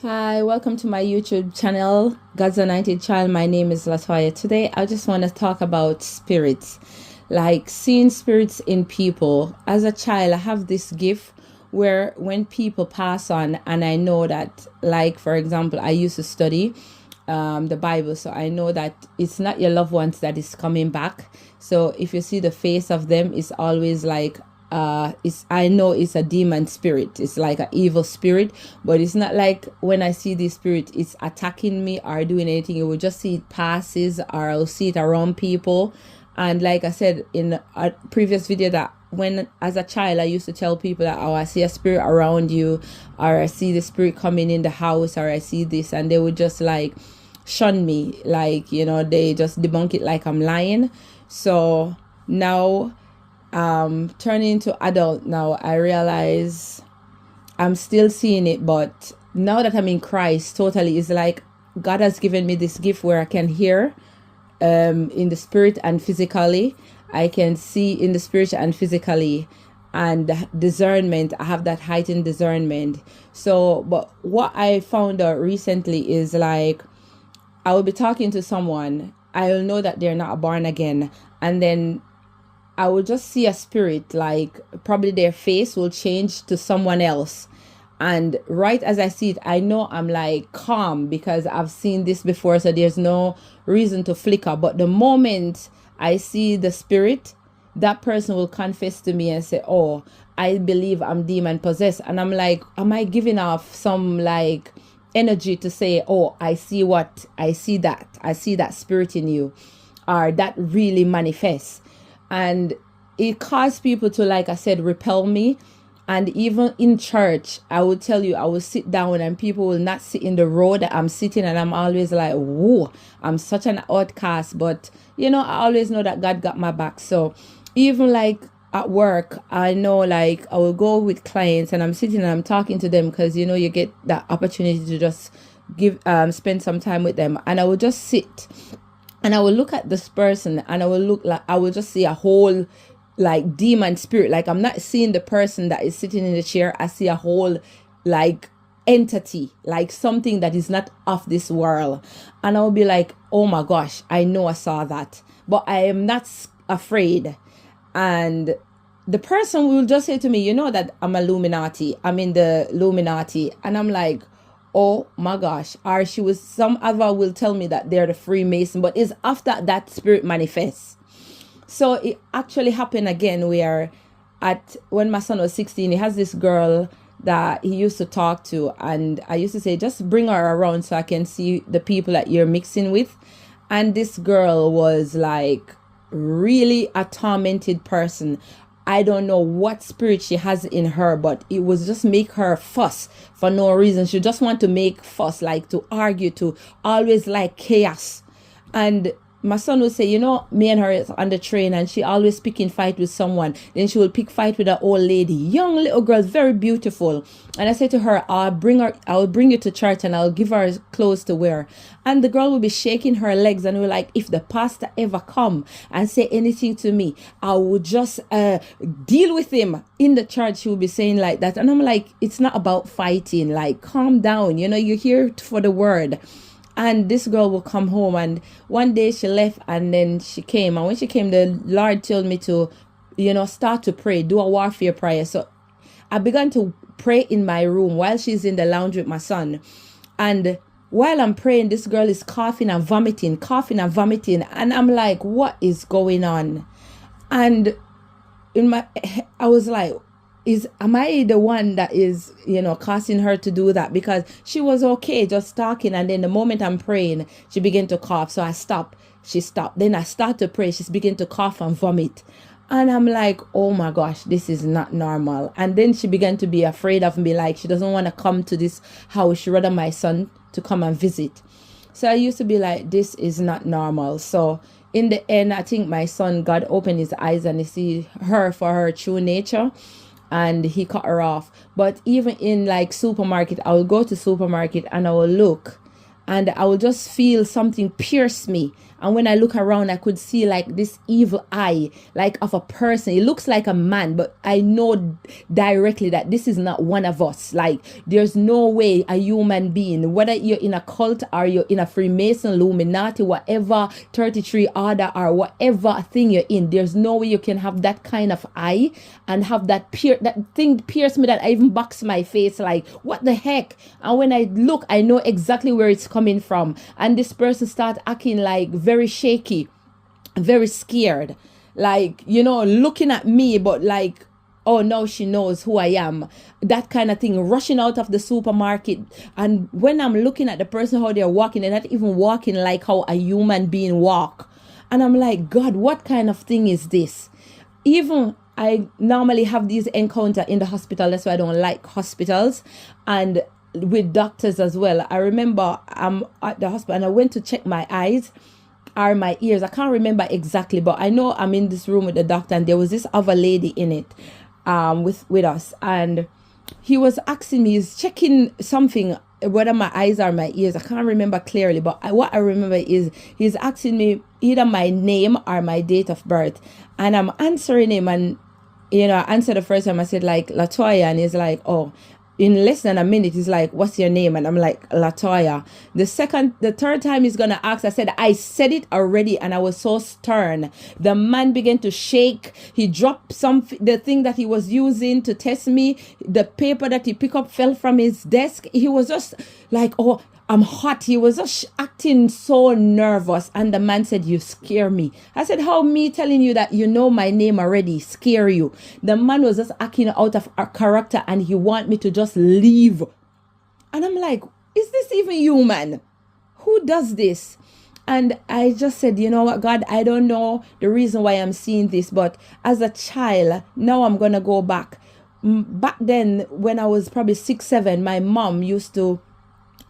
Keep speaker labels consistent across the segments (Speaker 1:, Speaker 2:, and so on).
Speaker 1: Hi, welcome to my YouTube channel, God's Anointed Child. My name is Latoya. Today, I just want to talk about spirits, like seeing spirits in people. As a child, I have this gift where when people pass on, and I know that, like, for example, I used to study the Bible, so I know that it's not your loved ones that is coming back. So if you see the face of them, it's always like it's I know it's a demon spirit. It's like an evil spirit, but it's not like when I see this spirit it's attacking me or doing anything. You will just see it passes, or I'll see it around people. And like I said in a previous video, that when as a child I used to tell people that, oh, I see a spirit around you, or I see the spirit coming in the house, or I see this, and they would just like shun me, like, you know, they just debunk it like I'm lying. So now turning into adult now, I realize I'm still seeing it, but now that I'm in Christ totally, it's like God has given me this gift where I can hear in the spirit and physically. I can see in the spirit and physically, and discernment. I have that heightened discernment. So, but what I found out recently is like I will be talking to someone, I'll know that they're not born again, and then I will just see a spirit, like probably their face will change to someone else. And right as I see it, I know I'm like calm because I've seen this before. So there's no reason to flicker. But the moment I see the spirit, that person will confess to me and say, oh, I believe I'm demon possessed. And I'm like, am I giving off some like energy to say, oh, I see that spirit in you, or that really manifests. And it caused people to, like I said, repel me. And even in church, I would tell you, I will sit down and people will not sit in the row that I'm sitting, and I'm always like, whoa, I'm such an outcast. But, you know, I always know that God got my back. So even like at work, I know like I will go with clients and I'm sitting and I'm talking to them because, you know, you get that opportunity to just spend some time with them. And I will just sit. And I will look at this person and I will just see a whole like demon spirit. Like I'm not seeing the person that is sitting in the chair. I see a whole like entity, like something that is not of this world. And I'll be like, oh my gosh, I know I saw that, but I am not afraid. And the person will just say to me, you know that I'm Illuminati. I'm in the Illuminati. And I'm like, oh my gosh. Or some other will tell me that they're the Freemason, but it's after that spirit manifests. So it actually happened again where when my son was 16, he has this girl that he used to talk to. And I used to say, just bring her around so I can see the people that you're mixing with. And this girl was like really a tormented person. I don't know what spirit she has in her, but it was just make her fuss for no reason. She just want to make fuss, like to argue, to always like chaos. And my son would say, you know, me and her is on the train and she always picking fight with someone. Then she will pick fight with an old lady, young little girl, very beautiful. And I said to her, I'll bring you to church and I'll give her clothes to wear. And the girl will be shaking her legs and we're like, if the pastor ever come and say anything to me, I will just deal with him in the church. She will be saying like that. And I'm like, it's not about fighting, like calm down. You know, you're here for the word. And this girl will come home, and one day she left and then she came. And when she came, the Lord told me to, you know, start to pray, do a warfare prayer. So I began to pray in my room while she's in the lounge with my son. And while I'm praying, this girl is coughing and vomiting. And I'm like, what is going on? And I was like, am I the one that is, you know, causing her to do that? Because she was okay just talking, and then the moment I'm praying, she began to cough. So I stopped. She stopped. Then I start to pray. She's beginning to cough and vomit. And I'm like, oh my gosh, this is not normal. And then she began to be afraid of me, like she doesn't want to come to this house. She rather my son to come and visit. So I used to be like, this is not normal. So in the end, I think my son, God opened his eyes and he see her for her true nature. And he cut her off. But even in like supermarket, I will go to supermarket and I will look and I will just feel something pierce me. And when I look around, I could see like this evil eye, like of a person. It looks like a man, but I know directly that this is not one of us. Like there's no way a human being, whether you're in a cult or you're in a Freemason, Illuminati, whatever, 33 order or whatever thing you're in, there's no way you can have that kind of eye and have that thing pierce me that I even box my face like, what the heck? And when I look, I know exactly where it's coming from. And this person starts acting like very shaky, very scared, like, looking at me, but like, oh, now she knows who I am, that kind of thing, rushing out of the supermarket. And when I'm looking at the person, how they're walking, they're not even walking like how a human being walk. And I'm like, God, what kind of thing is this? Even I normally have these encounters in the hospital. That's why I don't like hospitals, and with doctors as well. I remember I'm at the hospital and I went to check my eyes or my ears. I can't remember exactly, but I know I'm in this room with the doctor, and there was this other lady in it with us, and he was asking me, he's checking something, whether my eyes or my ears. I can't remember clearly, but what I remember is he's asking me either my name or my date of birth, and I'm answering him, and I answered the first time. I said like Latoya, and he's like, oh. In less than a minute, he's like, what's your name? And I'm like, Latoya. The third time he's going to ask, I said it already. And I was so stern. The man began to shake. He dropped the thing that he was using to test me. The paper that he picked up fell from his desk. He was just like, oh, I'm hot. He was just acting so nervous. And the man said, you scare me. I said, how me telling you that you know my name already scare you? The man was just acting out of a character, and he want me to just leave. And I'm like, is this even human? Who does this? And I just said, you know what, God, I don't know the reason why I'm seeing this, but as a child, now I'm going to go back. Back then, when I was probably 6, 7, my mom used to,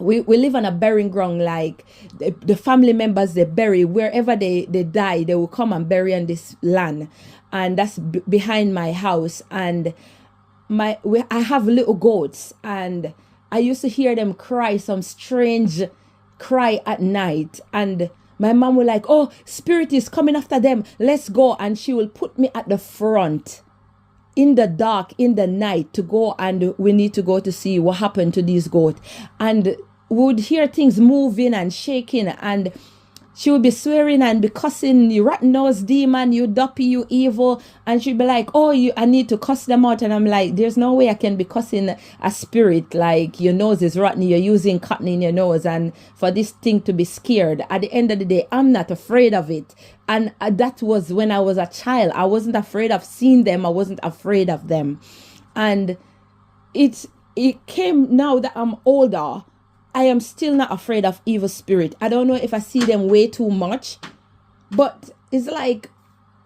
Speaker 1: we live on a burying ground, like the family members, they bury wherever they die, they will come and bury on this land, and that's behind my house. And I have little goats, and I used to hear them cry, some strange cry at night, and my mom will like, oh, spirit is coming after them, let's go. And she will put me at the front in the dark, in the night, to go, and we need to go to see what happened to these goats. And we would hear things moving and shaking, and she would be swearing and be cussing, you rotten nose demon, you duppy, you evil. And she'd be like, oh, I need to cuss them out. And I'm like, there's no way I can be cussing a spirit. Like, your nose is rotten, you're using cotton in your nose, and for this thing to be scared. At the end of the day, I'm not afraid of it. And that was when I was a child. I wasn't afraid of seeing them. I wasn't afraid of them. And it came now that I'm older, I am still not afraid of evil spirit. I don't know if I see them way too much, but it's like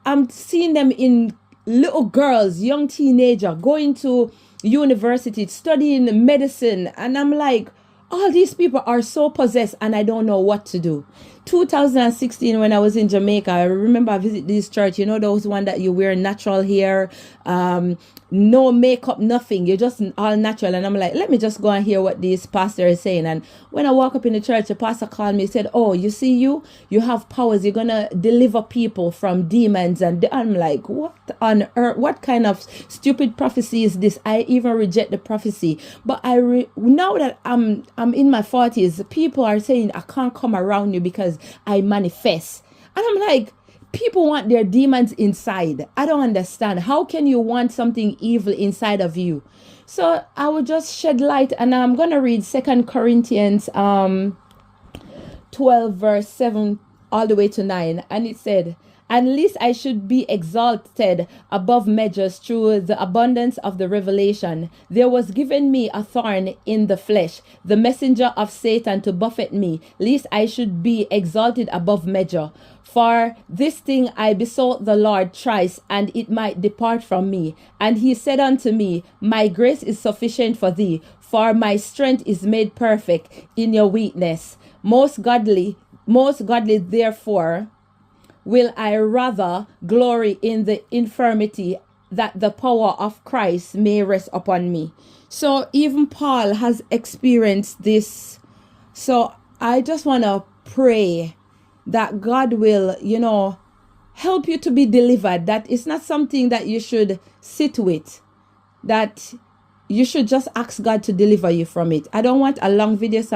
Speaker 1: I'm seeing them in little girls, young teenager, going to university, studying medicine. And I'm like, all these people are so possessed, and I don't know what to do. 2016, when I was in Jamaica, I remember I visited this church, those one that you wear natural hair, no makeup, nothing. You're just all natural. And I'm like, let me just go and hear what this pastor is saying. And when I walk up in the church, the pastor called me, said, oh, you see, you have powers. You're going to deliver people from demons. And I'm like, what on earth? What kind of stupid prophecy is this? I even reject the prophecy. But now that I'm in my 40s, people are saying, I can't come around you because I manifest. And I'm like, people want their demons inside. I don't understand. How can you want something evil inside of you? So I will just shed light, and I'm going to read 2 Corinthians 12 verse 7 all the way to 9. And it said, at least I should be exalted above measures through the abundance of the revelation. There was given me a thorn in the flesh, the messenger of Satan to buffet me, lest I should be exalted above measure. For this thing I besought the Lord thrice, and it might depart from me. And he said unto me, my grace is sufficient for thee, for my strength is made perfect in your weakness. Most godly therefore will I rather glory in the infirmity, that the power of Christ may rest upon me. So even Paul has experienced this. So I just want to pray that God will, help you to be delivered. That it's not something that you should sit with, that you should just ask God to deliver you from it. I don't want a long video, so